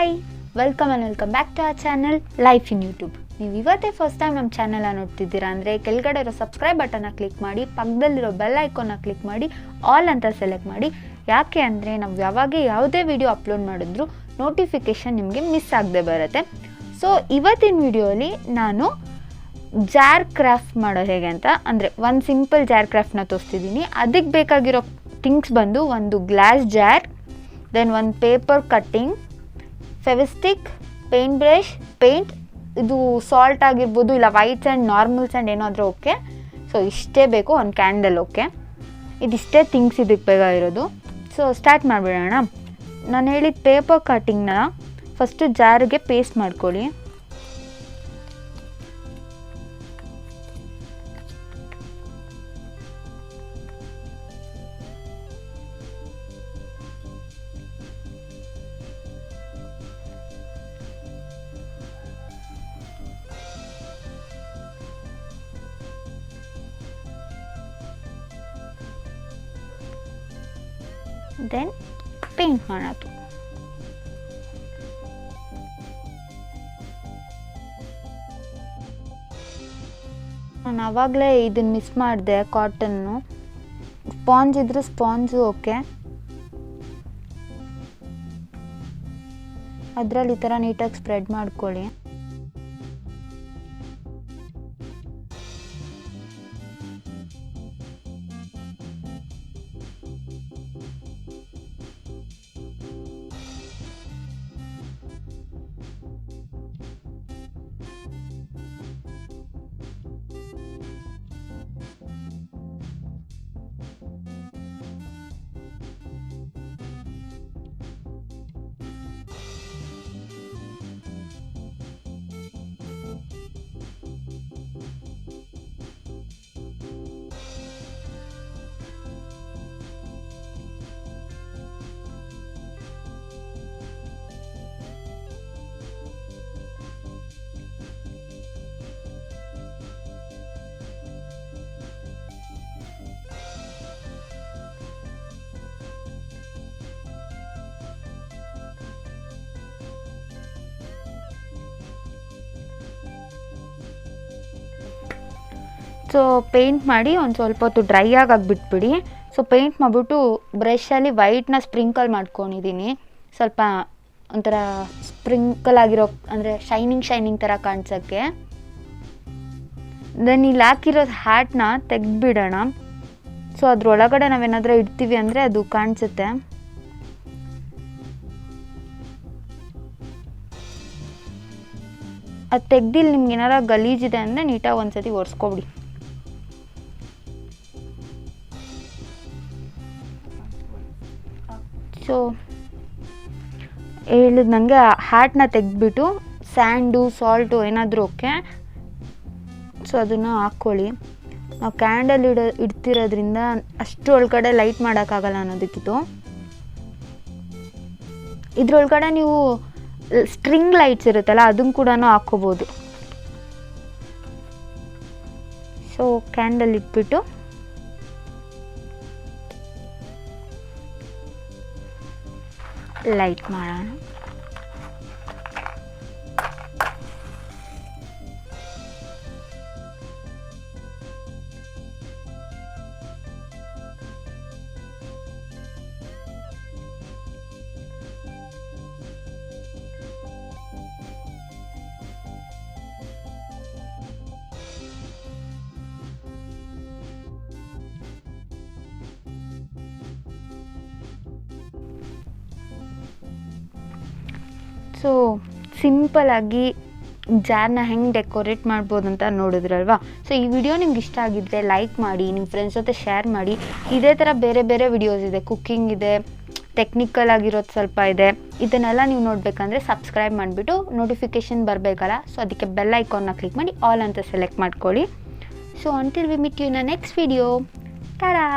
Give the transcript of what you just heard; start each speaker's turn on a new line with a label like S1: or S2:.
S1: Hi welcome back to our channel life in YouTube. ನೀವು ಇವತ್ತೇ first time ನಮ್ಮ ಚಾನಲ್ನ ನೋಡ್ತಿದ್ದೀರಾ ಅಂದರೆ ಕೆಳಗಡೆ ಇರೋ ಸಬ್ಸ್ಕ್ರೈಬ್ ಬಟನ್ನ ಕ್ಲಿಕ್ ಮಾಡಿ, ಪಕ್ಕದಲ್ಲಿರೋ ಬೆಲ್ ಐಕಾನ್ನ ಕ್ಲಿಕ್ ಮಾಡಿ, ಆಲ್ ಅಂತ ಸೆಲೆಕ್ಟ್ ಮಾಡಿ. ಯಾಕೆ ಅಂದರೆ ನಾವು ಯಾವುದೇ ವಿಡಿಯೋ ಅಪ್ಲೋಡ್ ಮಾಡಿದ್ರು ನೋಟಿಫಿಕೇಷನ್ ನಿಮಗೆ ಮಿಸ್ ಆಗದೆ ಬರುತ್ತೆ. ಸೊ ಇವತ್ತಿನ ವಿಡಿಯೋಲಿ ನಾನು ಜಾರ್ ಕ್ರಾಫ್ಟ್ ಮಾಡೋದು ಹೇಗೆ ಅಂತ, ಅಂದರೆ ಒಂದು ಸಿಂಪಲ್ ಜಾರ್ ಕ್ರಾಫ್ಟ್ನ ತೋರಿಸ್ತಿದ್ದೀನಿ. ಅದಕ್ಕೆ ಬೇಕಾಗಿರೋ ಥಿಂಗ್ಸ್ ಬಂದು ಒಂದು ಗ್ಲಾಸ್ ಜಾರ್, ದೆನ್ ಒಂದು paper cutting, Fevistick, paint brush, paint, ಇದು ಸಾಲ್ಟ್ ಆಗಿರ್ಬೋದು, ಇಲ್ಲ ವೈಟ್ ಸ್ಯಾಂಡ್, ನಾರ್ಮಲ್ ಸ್ಯಾಂಡ್ ಏನಾದರೂ ಓಕೆ. ಸೊ ಇಷ್ಟೇ ಬೇಕು, ಒಂದು ಕ್ಯಾಂಡಲ್ ಓಕೆ. ಇದಿಷ್ಟೇ ಥಿಂಗ್ಸ್ ಇದಕ್ಕೆ ಬೇಕಾಗಿರೋದು. ಸೊ ಸ್ಟಾರ್ಟ್ ಮಾಡಿಬಿಡೋಣ. ನಾನು ಹೇಳಿದ ಪೇಪರ್ ಕಟ್ಟಿಂಗ್ನ ಫಸ್ಟು ಜಾರಿಗೆ ಪೇಸ್ಟ್ ಮಾಡ್ಕೊಳ್ಳಿ. ದೆನ್ ಪೇಂಟ್ ಮಾಡೋದು. ನಾನು ಆವಾಗಲೇ ಇದನ್ನು ಮಿಸ್ ಮಾಡಿದೆ, ಕಾಟನ್ನು. ಸ್ಪಾಂಜ್ ಇದ್ರೆ ಸ್ಪಾಂಜು ಓಕೆ. ಅದರಲ್ಲಿ ಈ ಥರ ನೀಟಾಗಿ ಸ್ಪ್ರೆಡ್ ಮಾಡ್ಕೊಳ್ಳಿ. ಸೊ ಪೇಂಟ್ ಮಾಡಿ ಒಂದು ಸ್ವಲ್ಪ ಹೊತ್ತು ಡ್ರೈ ಆಗಿ ಬಿಟ್ಬಿಡಿ. ಸೊ ಪೇಂಟ್ ಮಾಡಿಬಿಟ್ಟು ಬ್ರಷಲ್ಲಿ ವೈಟ್ನ ಸ್ಪ್ರಿಂಕಲ್ ಮಾಡ್ಕೊಂಡಿದ್ದೀನಿ, ಸ್ವಲ್ಪ ಒಂಥರ ಸ್ಪ್ರಿಂಕಲ್ ಆಗಿರೋ, ಅಂದರೆ ಶೈನಿಂಗ್ ಥರ ಕಾಣಿಸೋಕ್ಕೆ. ದೆನ್ ಇಲ್ಲಿ ಹಾಕಿರೋದು ಹ್ಯಾಟ್ನ ತೆಗೆದ್ಬಿಡೋಣ. ಸೊ ಅದ್ರೊಳಗಡೆ ನಾವೇನಾದರೂ ಇಡ್ತೀವಿ ಅಂದರೆ ಅದು ಕಾಣಿಸುತ್ತೆ. ಅದು ತೆಗ್ದಿಲ್ಲಿ ನಿಮ್ಗೆ ಏನಾರ ಗಲೀಜಿದೆ ಅಂದರೆ ನೀಟಾಗಿ ಒಂದ್ಸತಿ ಒರೆಸ್ಕೊಬಿಡಿ. ಸೊ ಹೇಳಿದ ನನಗೆ ಹ್ಯಾಟ್ನ ತೆಗೆದ್ಬಿಟ್ಟು ಸ್ಯಾಂಡು, ಸಾಲ್ಟು ಏನಾದರೂ ಓಕೆ. ಸೊ ಅದನ್ನು ಹಾಕ್ಕೊಳ್ಳಿ. ನಾವು ಕ್ಯಾಂಡಲ್ ಇಡ್ತಿರೋದ್ರಿಂದ ಅಷ್ಟು ಒಳಗಡೆ ಲೈಟ್ ಮಾಡೋಕ್ಕಾಗಲ್ಲ ಅನ್ನೋದಕ್ಕಿದು. ಇದ್ರೊಳಗಡೆ ನೀವು ಸ್ಟ್ರಿಂಗ್ ಲೈಟ್ಸ್ ಇರುತ್ತಲ್ಲ, ಅದನ್ನು ಕೂಡ ಹಾಕ್ಕೋಬೋದು. ಸೊ ಕ್ಯಾಂಡಲ್ ಇಟ್ಬಿಟ್ಟು ಲೈಟ್ ಮಾಡೋಣ. ಸೊ ಸಿಂಪಲಾಗಿ ಜಾರ್ನ ಹೆಂಗೆ ಡೆಕೋರೇಟ್ ಮಾಡ್ಬೋದು ಅಂತ ನೋಡಿದ್ರಲ್ವಾ. ಸೊ ಈ ವಿಡಿಯೋ ನಿಮ್ಗೆ ಇಷ್ಟ ಆಗಿದ್ದರೆ ಲೈಕ್ ಮಾಡಿ, ನಿಮ್ಮ ಫ್ರೆಂಡ್ಸ್ ಜೊತೆ ಶೇರ್ ಮಾಡಿ. ಇದೇ ಥರ ಬೇರೆ ವಿಡಿಯೋಸ್ ಇದೆ, ಕುಕ್ಕಿಂಗ್ ಇದೆ, ಟೆಕ್ನಿಕಲ್ ಆಗಿರೋದು ಸ್ವಲ್ಪ ಇದೆ. ಇದನ್ನೆಲ್ಲ ನೀವು ನೋಡಬೇಕಂದ್ರೆ ಸಬ್ಸ್ಕ್ರೈಬ್ ಮಾಡಿಬಿಟ್ಟು ನೋಟಿಫಿಕೇಷನ್ ಬರಬೇಕಲ್ಲ, ಸೊ ಅದಕ್ಕೆ ಬೆಲ್ ಐಕಾನ್ನ ಕ್ಲಿಕ್ ಮಾಡಿ ಆಲ್ ಅಂತ ಸೆಲೆಕ್ಟ್ ಮಾಡ್ಕೊಳ್ಳಿ. So until we meet you in next video. TADA.